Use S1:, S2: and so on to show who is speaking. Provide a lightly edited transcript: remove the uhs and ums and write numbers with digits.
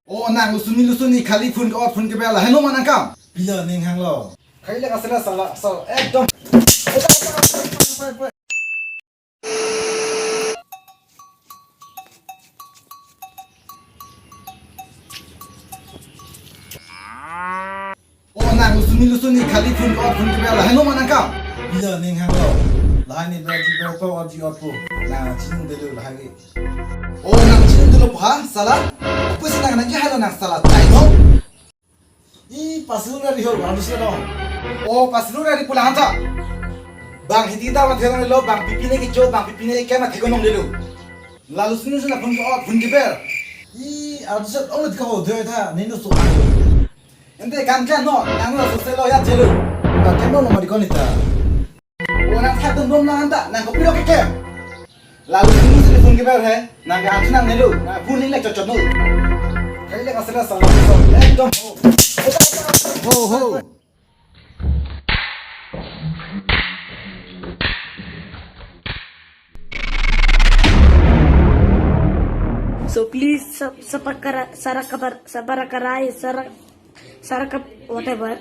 S1: Oh, nang lusuni kali phun ke phun ke bela. Hello manang kam. Bila ning hang lo. Kali la kasala sala sal ekdom. Oh, nang lusuni kali phun ke bela. Hello manang kam. Bila ning hang lo. Lahai ni berji berpo oji opo. Nah, cinung dulu lahai. Oh, nang cinung dulu ha salah. Apa sih nang nang halo nang salah tai no? Ih, paslur dari ho, harus dong. Oh, paslur dari pulang hantar. Bang hindi kita mati orang lo, bang pipine kicu, bang pipine kayak mati gonong dulu. Lalu sini sudah pun keber. Ih, harus orang kau dia dah, nino so. Ente kan no, yang lo selesai lo ya jelu. Bang kemana lo mari konita? Oh, nang satu belum nang hantar, nang kopi lo keke. Lalu sini sudah pun keber he, nang kan nang nelu, nang pun ini cocok nul. Kali le kasih salah, ekdom. Ho ho.
S2: So please sabar karai, sarakap whatever.